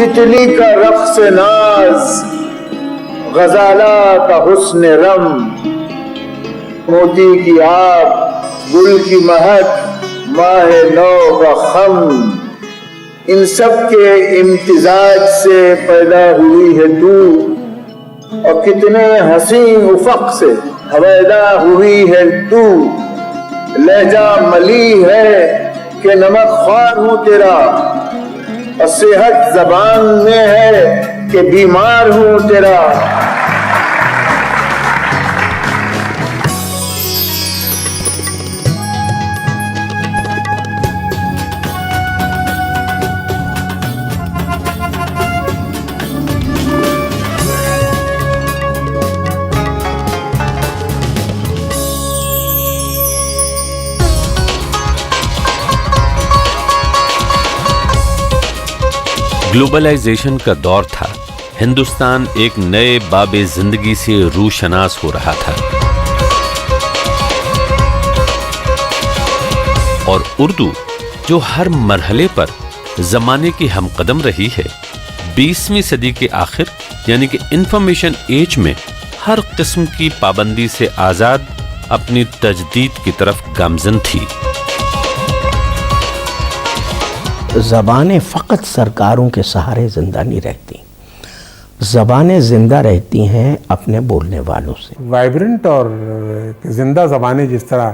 تتلی کا رقص ناز، غزالہ کا حسن رم، موتی کی آب، گل کی مہک، ماہ نو کا خم، ان سب کے امتزاج سے پیدا ہوئی ہے تو، اور کتنے حسین افق سے حویدا ہوئی ہے تو، لہجہ ملی ہے کہ نمک خوار ہوں تیرا، اور صحت زبان میں ہے کہ بیمار ہوں تیرا۔ گلوبلائزیشن کا دور تھا، ہندوستان ایک نئے باب زندگی سے روشناس ہو رہا تھا، اور اردو جو ہر مرحلے پر زمانے کی ہم قدم رہی ہے، 20ویں صدی کے آخر یعنی کہ انفارمیشن ایج میں ہر قسم کی پابندی سے آزاد اپنی تجدید کی طرف گامزن تھی۔ زبانیں فقط سرکاروں کے سہارے زندہ نہیں رہتی، زبانیں زندہ رہتی ہیں اپنے بولنے والوں سے۔ وائبرنٹ اور زندہ زبانیں جس طرح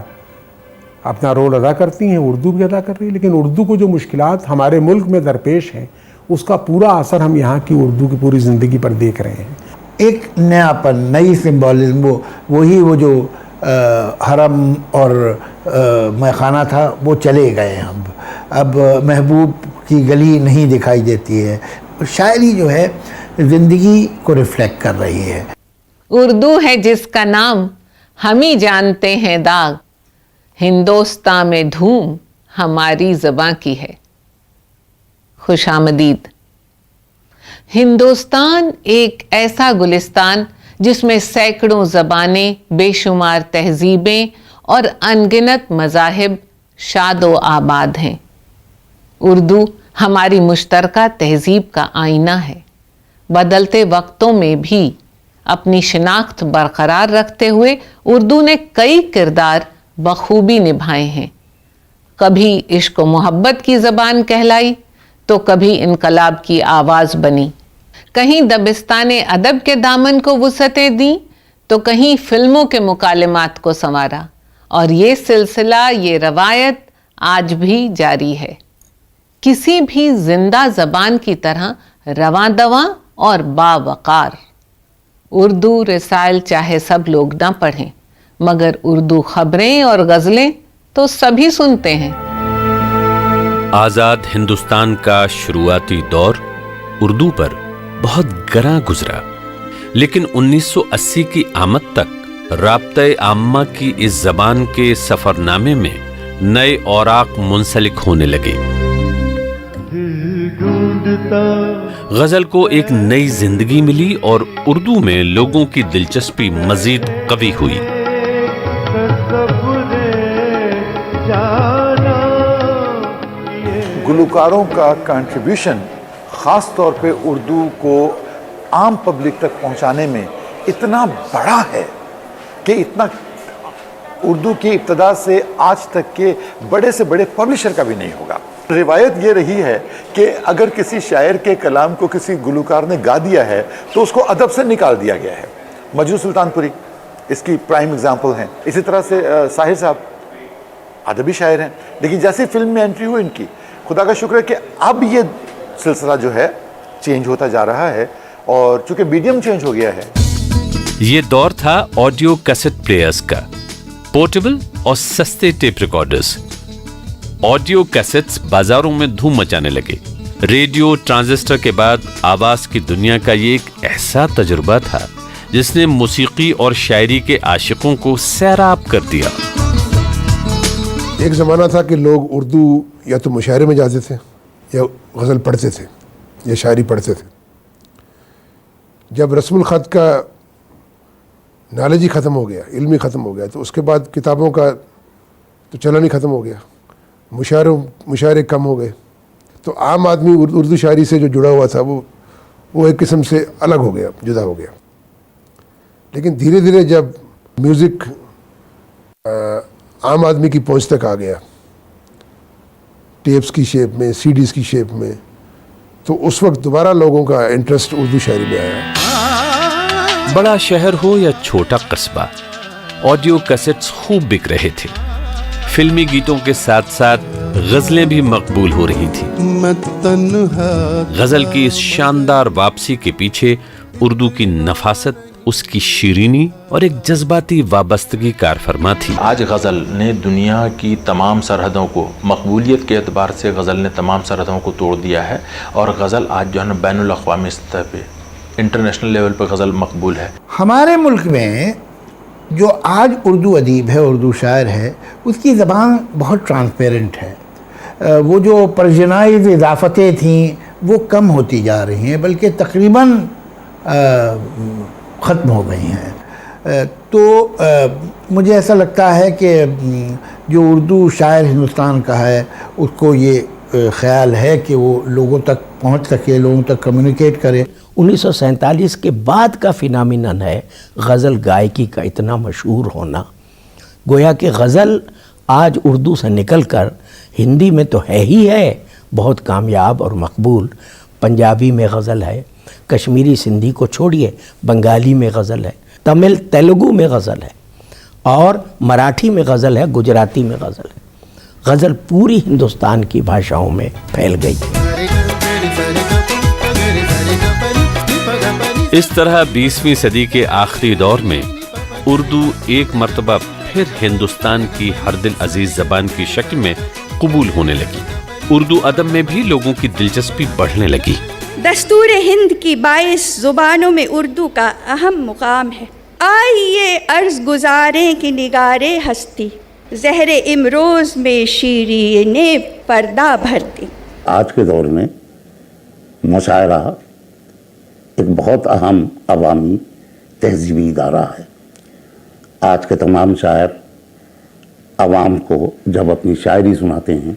اپنا رول ادا کرتی ہیں، اردو بھی ادا کر رہی ہے، لیکن اردو کو جو مشکلات ہمارے ملک میں درپیش ہیں، اس کا پورا اثر ہم یہاں کی اردو کی پوری زندگی پر دیکھ رہے ہیں۔ ایک نیا پن، نئی سمبولزم، وہ جو حرم اور میخانہ تھا وہ چلے گئے ہم، اب محبوب کی گلی نہیں دکھائی دیتی ہے۔ شاعری جو ہے زندگی کو ریفلیکٹ کر رہی ہے۔ اردو ہے جس کا نام ہم ہی جانتے ہیں داغ، ہندوستان میں دھوم ہماری زباں کی ہے۔ خوش آمدید۔ ہندوستان ایک ایسا گلستان جس میں سینکڑوں زبانیں، بے شمار تہذیبیں اور انگنت مذاہب شاد و آباد ہیں۔ اردو ہماری مشترکہ تہذیب کا آئینہ ہے۔ بدلتے وقتوں میں بھی اپنی شناخت برقرار رکھتے ہوئے اردو نے کئی کردار بخوبی نبھائے ہیں۔ کبھی عشق و محبت کی زبان کہلائی تو کبھی انقلاب کی آواز بنی، کہیں دبستان ادب کے دامن کو وسعتیں دیں تو کہیں فلموں کے مکالمات کو سنوارا، اور یہ سلسلہ، یہ روایت آج بھی جاری ہے۔ کسی بھی زندہ زبان کی طرح رواں دواں اور باوقار۔ اردو رسائل چاہے سب لوگ نہ پڑھیں، مگر اردو خبریں اور غزلیں تو سبھی سنتے ہیں۔ آزاد ہندوستان کا شروعاتی دور اردو پر بہت گراں گزرا، لیکن 1980 کی آمد تک رابطۂ عامہ کی اس زبان کے سفر نامے میں نئے اوراق منسلک ہونے لگے۔ غزل کو ایک نئی زندگی ملی اور اردو میں لوگوں کی دلچسپی مزید قوی ہوئی۔ گلوکاروں کا کنٹریبیوشن خاص طور پہ اردو کو عام پبلک تک پہنچانے میں اتنا بڑا ہے کہ اتنا اردو کی ابتدا سے آج تک کے بڑے سے بڑے پبلشر کا بھی نہیں ہوگا۔ روایت یہ رہی ہے کہ اگر کسی شاعر کے کلام کو کسی گلوکار نے گا دیا ہے تو اس کو ادب سے نکال دیا گیا ہے۔ مجروح سلطان پوری اس کی پرائم اگزامپل ہیں۔ اسی طرح سے ساحر صاحب ادبی شاعر ہیں، لیکن جیسی فلم میں انٹری ہوئی ان کی، خدا کا شکر ہے کہ اب یہ سلسلہ جو ہے چینج ہوتا جا رہا ہے، اور چونکہ میڈیم چینج ہو گیا ہے۔ یہ دور تھا آڈیو کیسٹ پلیئرز کا، پورٹیبل اور سستے ٹیپ ریکارڈرز۔ آڈیو کیسٹس بازاروں میں دھوم مچانے لگے۔ ریڈیو ٹرانزسٹر کے بعد آواز کی دنیا کا یہ ایک ایسا تجربہ تھا جس نے موسیقی اور شاعری کے عاشقوں کو سیراب کر دیا۔ ایک زمانہ تھا کہ لوگ اردو یا تو مشاعرے میں جاتے تھے یا غزل پڑھتے تھے یا شاعری پڑھتے تھے۔ جب رسم الخط کا نالج ہی ختم ہو گیا، علم ہی ختم ہو گیا، تو اس کے بعد کتابوں کا تو چلن ہی ختم ہو گیا، مشاعرے کم ہو گئے، تو عام آدمی اردو شاعری سے جو جڑا ہوا تھا وہ ایک قسم سے الگ ہو گیا, جدا ہو گیا. لیکن دھیرے دھیرے جب میوزک عام آدمی کی پہنچ تک آ گیا, ٹیپس کی شیپ میں, سی ڈیز کی شیپ میں, تو اس وقت دوبارہ لوگوں کا انٹرسٹ اردو شاعری میں آیا. بڑا شہر ہو یا چھوٹا قصبہ, آڈیو کیسٹس خوب بک رہے تھے. فلمی گیتوں کے ساتھ ساتھ غزلیں بھی مقبول ہو رہی تھی. غزل کی اس شاندار واپسی کے پیچھے اردو کی نفاست, اس کی شیرینی اور ایک جذباتی وابستگی کار فرما تھی. آج غزل نے دنیا کی تمام سرحدوں کو, مقبولیت کے اعتبار سے غزل نے تمام سرحدوں کو توڑ دیا ہے, اور غزل آج جو ہے نا بین الاقوامی سطح پہ, انٹرنیشنل لیول پہ غزل مقبول ہے. ہمارے ملک میں جو آج اردو ادیب ہے, اردو شاعر ہے, اس کی زبان بہت ٹرانسپیرنٹ ہے. وہ جو پرجنائز اضافتیں تھیں وہ کم ہوتی جا رہی ہیں, بلکہ تقریباً ختم ہو گئی ہیں. تو مجھے ایسا لگتا ہے کہ جو اردو شاعر ہندوستان کا ہے اس کو یہ خیال ہے کہ وہ لوگوں تک پہنچ سکے, لوگوں تک کمیونیکیٹ کرے. 1947 کے بعد کا فینامینن ہے غزل گائکی کا اتنا مشہور ہونا. گویا کہ غزل آج اردو سے نکل کر ہندی میں تو ہے ہی ہے, بہت کامیاب اور مقبول. پنجابی میں غزل ہے, کشمیری سندھی کو چھوڑیے, بنگالی میں غزل ہے, تمل تیلگو میں غزل ہے, اور مراٹھی میں غزل ہے, گجراتی میں غزل ہے. غزل پوری ہندوستان کی بھاشاؤں میں پھیل گئی. اس طرح 20ویں صدی کے آخری دور میں اردو ایک مرتبہ پھر ہندوستان کی ہر دل عزیز زبان کی شکل میں قبول ہونے لگی. اردو ادب میں بھی لوگوں کی دلچسپی بڑھنے لگی. دستور ہند کی 22 زبانوں میں اردو کا اہم مقام ہے. آئیے عرض گزاریں کہ نگارے ہستی, زہر امروز میں شیرین پردہ بھرتی. آج کے دور میں مشاعرہ ایک بہت اہم عوامی تہذیبی ادارہ ہے. آج کے تمام شاعر عوام کو جب اپنی شاعری سناتے ہیں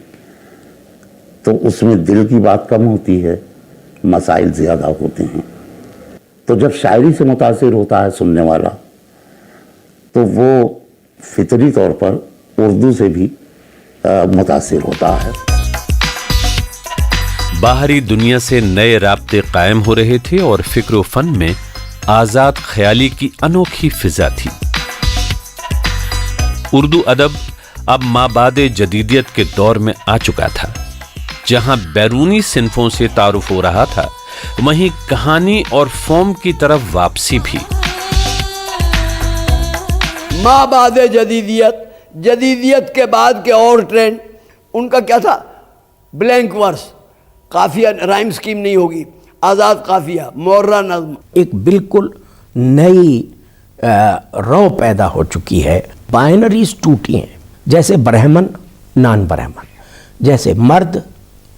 تو اس میں دل کی بات کم ہوتی ہے, مسائل زیادہ ہوتے ہیں. تو جب شاعری سے متاثر ہوتا ہے سننے والا, تو وہ فطری طور پر اردو سے بھی متاثر ہوتا ہے. باہری دنیا سے نئے رابطے قائم ہو رہے تھے اور فکر و فن میں آزاد خیالی کی انوکھی فضا تھی. اردو ادب اب مابعد جدیدیت کے دور میں آ چکا تھا. جہاں بیرونی صنفوں سے تعارف ہو رہا تھا, وہیں کہانی اور فارم کی طرف واپسی بھی. مابعد جدیدیت, جدیدیت کے بعد کے اور ٹرینڈ, ان کا کیا تھا؟ بلینک ورس, قافیہ رائم سکیم نہیں ہوگی, آزاد قافیہ, مورا نظم. ایک بالکل نئی رو پیدا ہو چکی ہے. بائنریز ٹوٹی ہیں, جیسے برہمن نان برہمن, جیسے مرد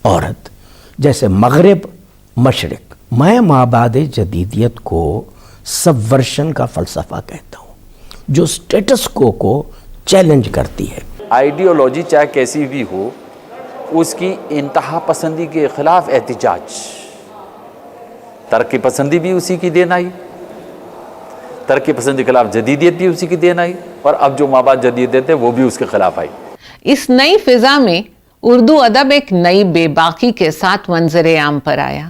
عورت, جیسے مغرب مشرق. میں مابعد جدیدیت کو سبورشن کا فلسفہ کہتا ہوں, جو سٹیٹس کو چیلنج کرتی ہے. آئیڈیالوجی چاہے کیسی بھی ہو, اس کی انتہا پسندی کے خلاف احتجاج. ترقی پسندی بھی اسی کی دین آئی, ترقی پسندی کے خلاف جدیدیت بھی اسی کی دین آئی, اور اب جو مابعد جدیدیت ہے وہ بھی اس کے خلاف آئی. اس نئی فضا میں اردو ادب ایک نئی بے باکی کے ساتھ منظر عام پر آیا.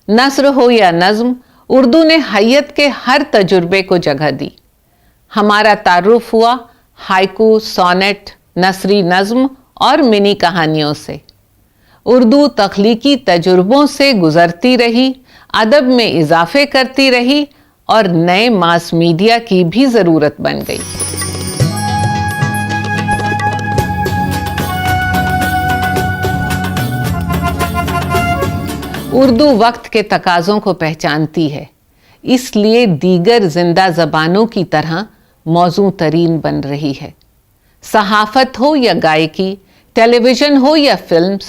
نثر ہو یا نظم, اردو نے حیت کے ہر تجربے کو جگہ دی. ہمارا تعارف ہوا ہائکو, سونیٹ, نثری نظم اور منی کہانیوں سے. اردو تخلیقی تجربوں سے گزرتی رہی, ادب میں اضافے کرتی رہی, اور نئے ماس میڈیا کی بھی ضرورت بن گئی. اردو وقت کے تقاضوں کو پہچانتی ہے, اس لیے دیگر زندہ زبانوں کی طرح موزوں ترین بن رہی ہے. صحافت ہو یا گائکی, ٹیلی ویژن ہو یا فلمز,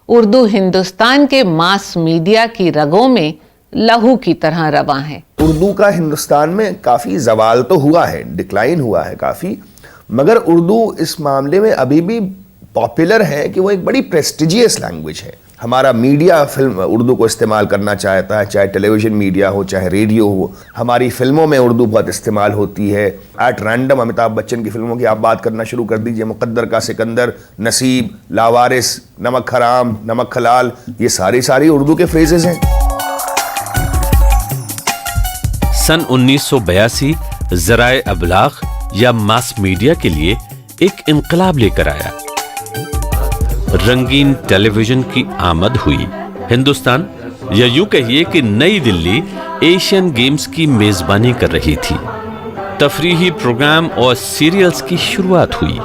اردو ہندوستان کے ماس میڈیا کی رگوں میں لہو کی طرح رواں ہے. اردو کا ہندوستان میں کافی زوال تو ہوا ہے, ڈکلائن ہوا ہے کافی, مگر اردو اس معاملے میں ابھی بھی پاپولر ہے کہ وہ ایک بڑی پریسٹیجیس لینگویج ہے. ہمارا میڈیا فلم اردو کو استعمال کرنا چاہتا ہے، چاہے ٹیلی ویژن میڈیا ہو چاہے ریڈیو ہو. ہماری فلموں میں اردو بہت استعمال ہوتی ہے. ایٹ رینڈم امیتابھ بچن کی فلموں کی آپ بات کرنا شروع کر دیجئے. مقدر کا سکندر، نصیب، لاوارث، نمک حرام، نمک حلال، یہ ساری اردو کے فریزز ہیں. سن 1982 ذرائع ابلاغ یا ماس میڈیا کے لیے ایک انقلاب لے کر آیا. رنگین ٹیلی ویژن کی آمد ہوئی. ہندوستان یا یوں کہیے کہ نئی دلی ایشین گیمز کی میزبانی کر رہی تھی. تفریحی پروگرام اور سیریلز کی شروعات ہوئی.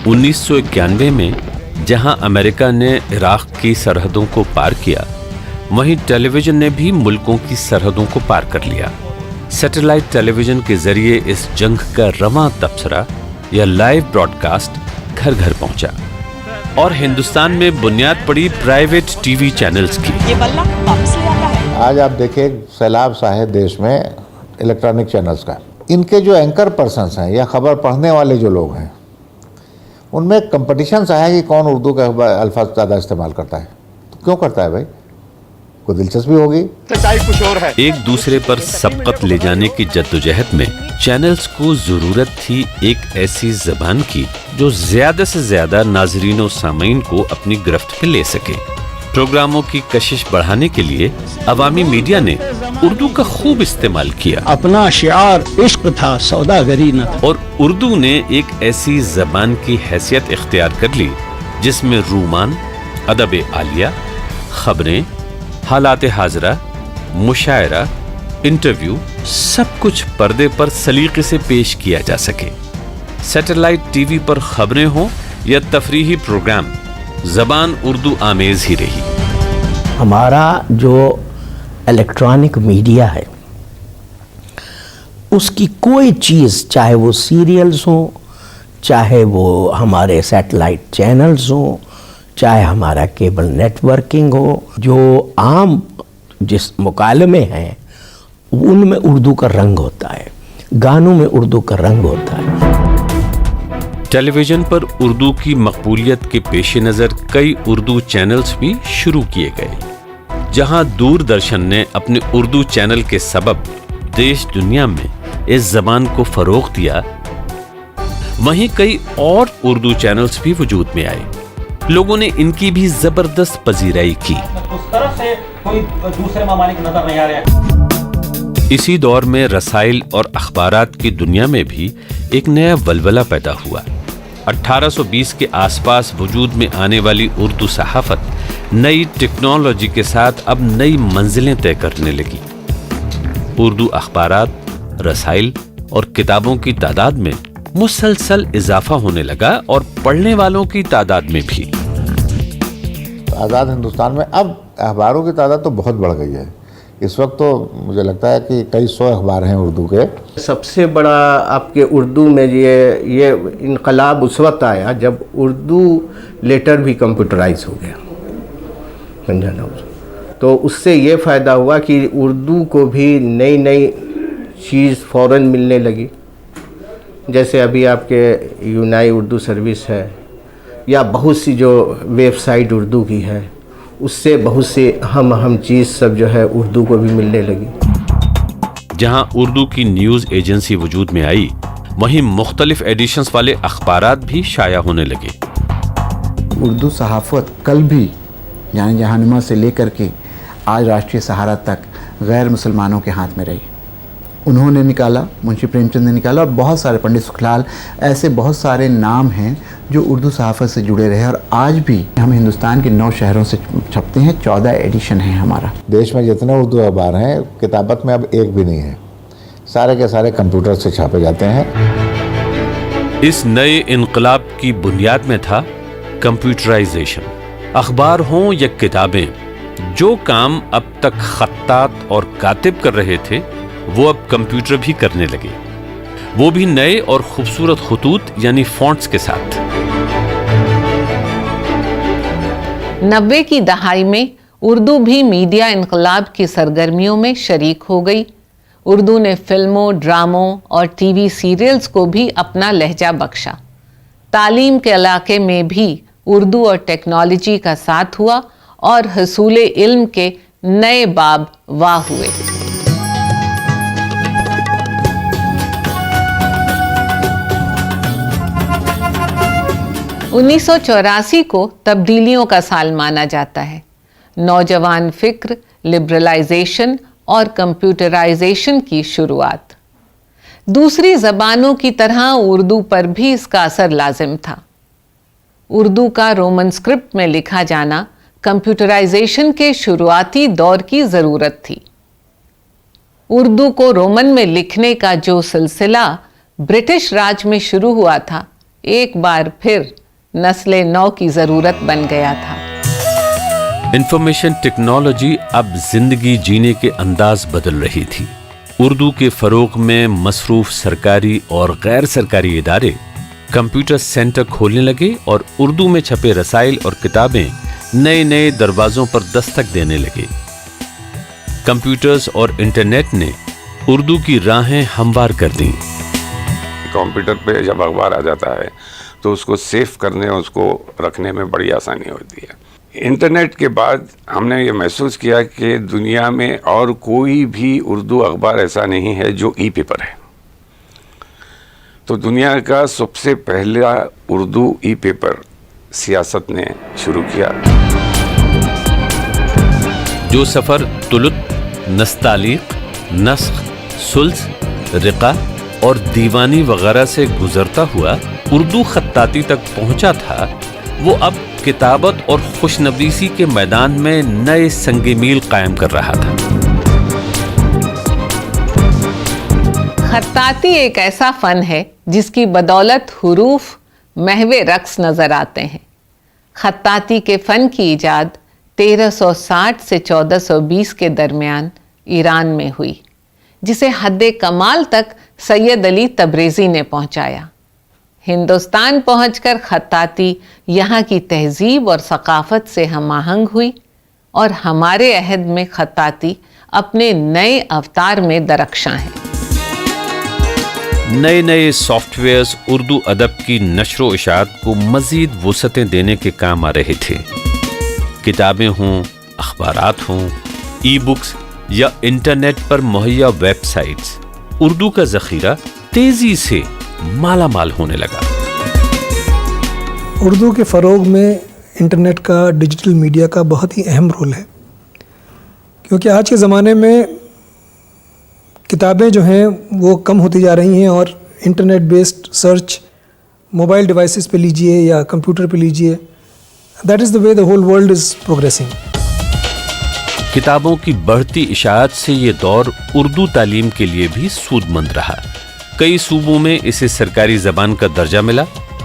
1991 میں جہاں امریکہ نے عراق کی سرحدوں کو پار کیا، وہیں ٹیلی ویژن نے بھی ملکوں کی سرحدوں کو پار کر لیا. سیٹلائٹ ٹیلی ویژن کے ذریعے اس جنگ کا رواں تبصرہ یا لائیو براڈ کاسٹ گھر گھر پہنچا اور ہندوستان میں بنیاد پڑی پرائیویٹ ٹی وی چینلز کی. آج آپ دیکھیں سیلاب سا ہے دیش میں الیکٹرانک چینلز کا. ان کے جو اینکر پرسنس ہیں یا خبر پڑھنے والے جو لوگ ہیں، ان میں کمپٹیشن سا ہے کہ کون اردو کا الفاظ زیادہ استعمال کرتا ہے. کیوں کرتا ہے بھائی؟ کوئی دلچسپی ہوگی؟ ایک دوسرے پر سبقت لے جانے کی جدوجہد میں چینلز کو ضرورت تھی ایک ایسی زبان کی جو زیادہ سے زیادہ ناظرین و سامعین کو اپنی گرفت میں لے سکے. پروگراموں کی کشش بڑھانے کے لیے عوامی میڈیا نے اردو کا خوب استعمال کیا. اپنا شعار عشق تھا، سوداگری نہ تھا. اور اردو نے ایک ایسی زبان کی حیثیت اختیار کر لی جس میں رومان، ادب عالیہ، خبریں، حالات حاضرہ، مشاعرہ، انٹرویو، سب کچھ پردے پر سلیقے سے پیش کیا جا سکے. سیٹلائٹ ٹی وی پر خبریں ہوں یا تفریحی پروگرام، زبان اردو آمیز ہی رہی. ہمارا جو الیکٹرانک میڈیا ہے اس کی کوئی چیز، چاہے وہ سیریلز ہوں، چاہے وہ ہمارے سیٹلائٹ چینلز ہوں، چاہے ہمارا کیبل نیٹ ورکنگ ہو، جو عام جس مکالمے ہیں ان میں اردو کا رنگ ہوتا ہے، گانوں میں اردو کا رنگ ہوتا ہے. ٹیلی ویژن پر اردو کی مقبولیت کے پیش نظر کئی اردو چینلز بھی شروع کیے گئے. جہاں دوردرشن نے اپنے اردو چینل کے سبب دیش دنیا میں اس زبان کو فروغ دیا، وہیں کئی اور اردو چینلز بھی وجود میں آئے. لوگوں نے ان کی بھی زبردست پذیرائی کی. اس طرف سے کوئی دوسرے ممالک نظر نہیں آ رہے. اسی دور میں رسائل اور اخبارات کی دنیا میں بھی ایک نیا ولولہ پیدا ہوا. 1820 کے آس پاس وجود میں آنے والی اردو صحافت نئی ٹیکنالوجی کے ساتھ اب نئی منزلیں طے کرنے لگی. اردو اخبارات، رسائل اور کتابوں کی تعداد میں مسلسل اضافہ ہونے لگا اور پڑھنے والوں کی تعداد میں بھی. آزاد ہندوستان میں اب اخباروں کی تعداد تو بہت بڑھ گئی ہے. اس وقت تو مجھے لگتا ہے کہ کئی سو اخبار ہیں اردو کے. سب سے بڑا آپ کے اردو میں یہ انقلاب اس وقت آیا جب اردو لیٹر بھی کمپیوٹرائز ہو گیا. سمجھانا، تو اس سے یہ فائدہ ہوا کہ اردو کو بھی نئی چیز فوراً ملنے لگی. جیسے ابھی آپ کے یونائی اردو سروس ہے یا بہت سی جو ویب سائٹ اردو کی ہے، اس سے بہت سی اہم چیز سب جو ہے اردو کو بھی ملنے لگی. جہاں اردو کی نیوز ایجنسی وجود میں آئی، وہیں مختلف ایڈیشنز والے اخبارات بھی شائع ہونے لگے. اردو صحافت کل بھی یعنی جہانما سے لے کر کے آج راشٹریہ سہارا تک غیر مسلمانوں کے ہاتھ میں رہی. انہوں نے نکالا، منشی پریم چند نے نکالا، اور بہت سارے پنڈت سکھلال، ایسے بہت سارے نام ہیں جو اردو صحافت سے جڑے رہے. اور آج بھی ہم ہندوستان کے 9 شہروں سے چھپتے ہیں. 14 ایڈیشن ہے ہمارا. دیش میں جتنے اردو اخبار ہیں کتابت میں اب ایک بھی نہیں ہے، سارے کے سارے کمپیوٹر سے چھاپے جاتے ہیں. اس نئے انقلاب کی بنیاد میں تھا کمپیوٹرائزیشن. اخبار ہوں یا کتابیں، جو کام اب تک خطاط اور کاتب کر رہے تھے وہ اب کمپیوٹر بھی کرنے لگے، وہ بھی نئے اور خوبصورت خطوط یعنی فونٹس کے ساتھ. 90 کی دہائی میں اردو بھی میڈیا انقلاب کی سرگرمیوں میں شریک ہو گئی. اردو نے فلموں، ڈراموں اور ٹی وی سیریلز کو بھی اپنا لہجہ بخشا۔ تعلیم کے علاقے میں بھی اردو اور ٹیکنالوجی کا ساتھ ہوا اور حصول علم کے نئے باب واہ ہوئے۔ 1984 کو تبدیلیوں کا سال مانا جاتا ہے۔ نوجوان فکر، لبرلائزیشن اور کمپیوٹرائزیشن کی شروعات۔ دوسری زبانوں کی طرح اردو پر بھی اس کا اثر لازم تھا۔ اردو کا رومن اسکرپٹ میں لکھا جانا کمپیوٹرائزیشن کے شروعاتی دور کی ضرورت تھی۔ اردو کو رومن میں لکھنے کا جو سلسلہ برٹش راج میں شروع ہوا تھا، ایک بار پھر نسل نو کی ضرورت بن گیا تھا۔ انفارمیشن ٹیکنالوجی اب زندگی جینے کے انداز بدل رہی تھی۔ اردو کے فروغ میں مصروف سرکاری اور غیر سرکاری ادارے کمپیوٹر سینٹر کھولنے لگے اور اردو میں چھپے رسائل اور کتابیں نئے نئے دروازوں پر دستک دینے لگے۔ کمپیوٹرز اور انٹرنیٹ نے اردو کی راہیں ہموار کر دیں۔ کمپیوٹر پہ جب اخبار آ جاتا ہے تو اس کو سیو کرنے اور اس کو رکھنے میں بڑی آسانی ہوتی ہے۔ انٹرنیٹ کے بعد ہم نے یہ محسوس کیا کہ دنیا میں اور کوئی بھی اردو اخبار ایسا نہیں ہے جو ای پیپر ہے۔ تو دنیا کا سب سے پہلا اردو ای پیپر سیاست نے شروع کیا۔ جو سفر طلوع، نستعلیق، نسخ، ثلث، رقہ اور دیوانی وغیرہ سے گزرتا ہوا اردو خطاطی تک پہنچا تھا، وہ اب کتابت اور خوشنویسی کے میدان میں نئے سنگ میل قائم کر رہا تھا۔ خطاطی ایک ایسا فن ہے جس کی بدولت حروف محو رقص نظر آتے ہیں۔ خطاطی کے فن کی ایجاد 1360 سے 1420 کے درمیان ایران میں ہوئی، جسے حد کمال تک سید علی تبریزی نے پہنچایا۔ ہندوستان پہنچ کر خطاطی یہاں کی تہذیب اور ثقافت سے ہم آہنگ ہوئی، اور ہمارے عہد میں خطاطی اپنے نئے اوتار میں درخشاں ہے۔ نئے نئے سافٹ ویئرز اردو ادب کی نشر و اشاعت کو مزید وسعتیں دینے کے کام آ رہے تھے۔ کتابیں ہوں، اخبارات ہوں، ای بکس یا انٹرنیٹ پر مہیا ویب سائٹس، اردو کا ذخیرہ تیزی سے مالا مال ہونے لگا۔ اردو کے فروغ میں انٹرنیٹ کا، ڈیجیٹل میڈیا کا بہت ہی اہم رول ہے، کیونکہ آج کے زمانے میں کتابیں جو ہیں وہ کم ہوتی جا رہی ہیں، اور internet based search mobile devices پہ لیجئے یا کمپیوٹر پہ لیجئے، that is the way the whole world is progressing. کتابوں کی بڑھتی اشاعت سے یہ دور اردو تعلیم کے لیے بھی سود مند رہا۔ کئی صوبوں میں اسے سرکاری زبان کا درجہ ملا،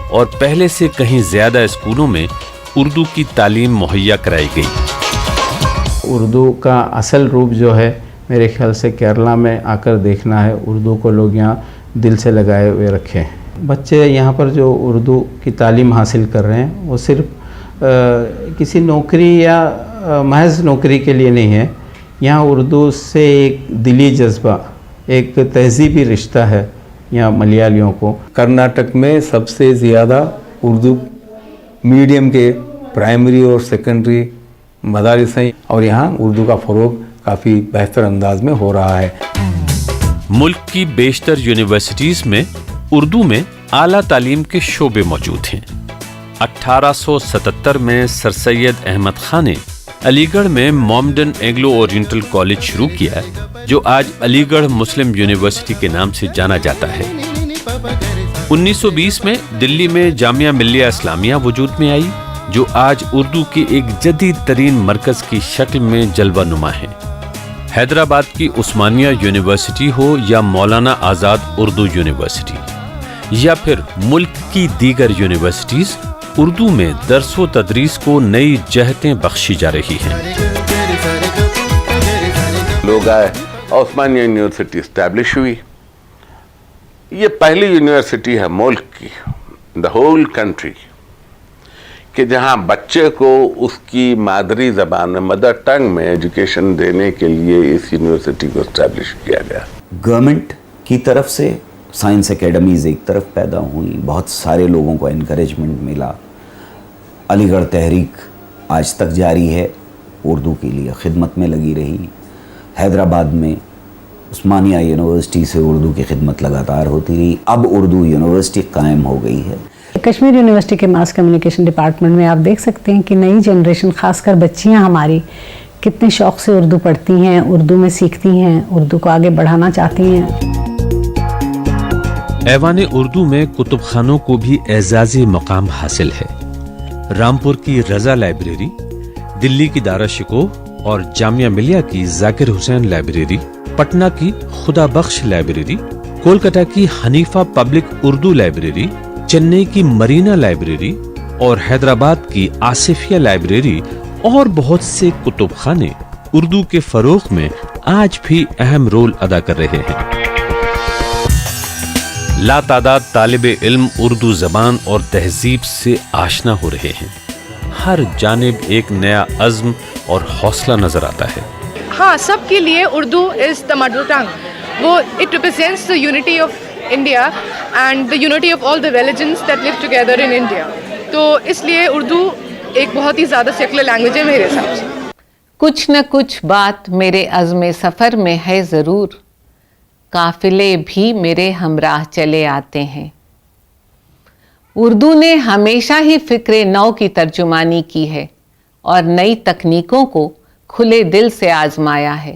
اور پہلے سے کہیں زیادہ اسکولوں میں اردو کی تعلیم مہیا کرائی گئی۔ اردو کا اصل روپ جو ہے میرے خیال سے کیرلا میں آ کر دیکھنا ہے۔ اردو کو لوگ یہاں دل سے لگائے ہوئے رکھے ہیں۔ بچے یہاں پر جو اردو کی تعلیم حاصل کر رہے ہیں وہ صرف کسی نوکری یا محض نوکری کے لیے نہیں ہے۔ یہاں اردو سے ایک دلی جذبہ، ایک تہذیبی رشتہ ہے یہاں ملیالیوں کو۔ کرناٹک میں سب سے زیادہ اردو میڈیم کے پرائمری اور سیکنڈری مدارس ہیں، اور یہاں اردو کا فروغ کافی بہتر انداز میں ہو رہا ہے۔ ملک کی بیشتر یونیورسٹیز میں اردو میں اعلیٰ تعلیم کے شعبے موجود ہیں۔ 1877 میں سر سید احمد خان نے علی گڑھ میں مومڈن اینگلو اورینٹل کالج شروع کیا، جو آج علی گڑھ مسلم یونیورسٹی کے نام سے جانا جاتا ہے۔ 1920 میں دلی میں جامعہ ملیہ اسلامیہ وجود میں آئی، جو آج اردو کے ایک جدید ترین مرکز کی شکل میں جلوہ نما ہے۔ حیدرآباد کی عثمانیہ یونیورسٹی ہو یا مولانا آزاد اردو یونیورسٹی، یا پھر ملک کی دیگر یونیورسٹیز، اردو میں درس و تدریس کو نئی جہتیں بخشی جا رہی ہیں۔ لوگ آئے، عثمانیہ یونیورسٹی اسٹیبلش ہوئی۔ یہ پہلی یونیورسٹی ہے ملک کی، دا ہول کنٹری، کہ جہاں بچے کو اس کی مادری زبان میں، مدر ٹنگ میں ایجوکیشن دینے کے لیے اس یونیورسٹی کو اسٹیبلش کیا گیا۔ گورنمنٹ کی طرف سے سائنس اکیڈمیز ایک طرف پیدا ہوئیں, بہت سارے لوگوں کو انکریجمنٹ ملا. علی گڑھ تحریک آج تک جاری ہے, اردو کے لیے خدمت میں لگی رہی. حیدرآباد میں عثمانیہ یونیورسٹی سے اردو کی خدمت لگاتار ہوتی رہی. اب اردو یونیورسٹی قائم ہو گئی ہے. کشمیر یونیورسٹی کے ماس کمیونیکیشن ڈپارٹمنٹ میں آپ دیکھ سکتے ہیں کہ نئی جنریشن, خاص کر بچیاں ہماری, کتنے شوق سے اردو پڑھتی ہیں, اردو میں سیکھتی ہیں, اردو کو آگے بڑھانا چاہتی ہیں. ایوان اردو میں کتب خانوں کو بھی اعزازی مقام حاصل ہے. رامپور کی رضا لائبریری, دلی کی داراشکوہ اور جامعہ ملیہ کی ذاکر حسین لائبریری, پٹنہ کی خدا بخش لائبریری, کولکتہ کی حنیفہ پبلک اردو لائبریری, چنئی کی مرینا لائبریری اور حیدرآباد کی آصفیہ لائبریری اور بہت سے کتب خانے اردو کے فروغ میں آج بھی اہم رول ادا کر رہے ہیں. لا تعداد طالب علم اردو زبان اور تہذیب سے آشنا ہو رہے ہیں. ہر جانب ایک نیا عزم اور حوصلہ نظر آتا ہے. ہاں, سب کے لیے اردو از دا مدر ٹنگ. وہ it represents the unity of India and the unity of all the religions that live together in India. تو اس لیے اردو ایک بہت ہی زیادہ سیکولر لینگویج ہے میرے حساب سے. کچھ نہ کچھ بات میرے عزم سفر میں ہے ضرور, قافلے بھی میرے ہمراہ چلے آتے ہیں. اردو نے ہمیشہ ہی فکر نو کی ترجمانی کی ہے اور نئی تکنیکوں کو کھلے دل سے آزمایا ہے.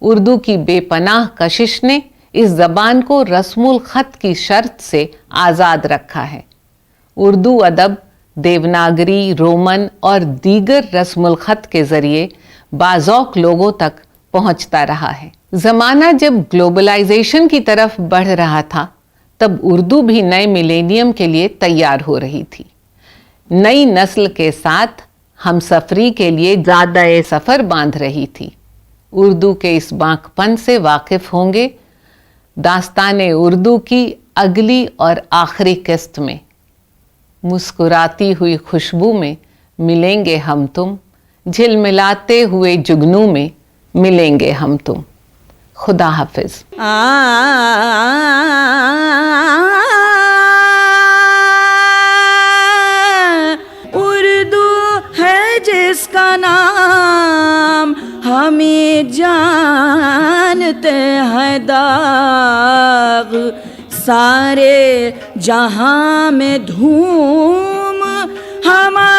اردو کی بے پناہ کشش نے اس زبان کو رسم الخط کی شرط سے آزاد رکھا ہے. اردو ادب دیوناگری, رومن اور دیگر رسم الخط کے ذریعے باذوق لوگوں تک پہنچتا رہا ہے. زمانہ جب گلوبلائزیشن کی طرف بڑھ رہا تھا تب اردو بھی نئے ملینیم کے لیے تیار ہو رہی تھی. نئی نسل کے ساتھ ہم سفری کے لیے زیادہ سفر باندھ رہی تھی. اردو کے اس بانک پن سے واقف ہوں گے داستان اردو کی اگلی اور آخری قسط میں. مسکراتی ہوئی خوشبو میں ملیں گے ہم تم, جھلملاتے ہوئے جگنوں میں ملیں گے ہم تم. خدا حافظ. اردو ہے جس کا نام ہمیں جانتے ہیں داغ, سارے جہاں میں دھوم ہمارے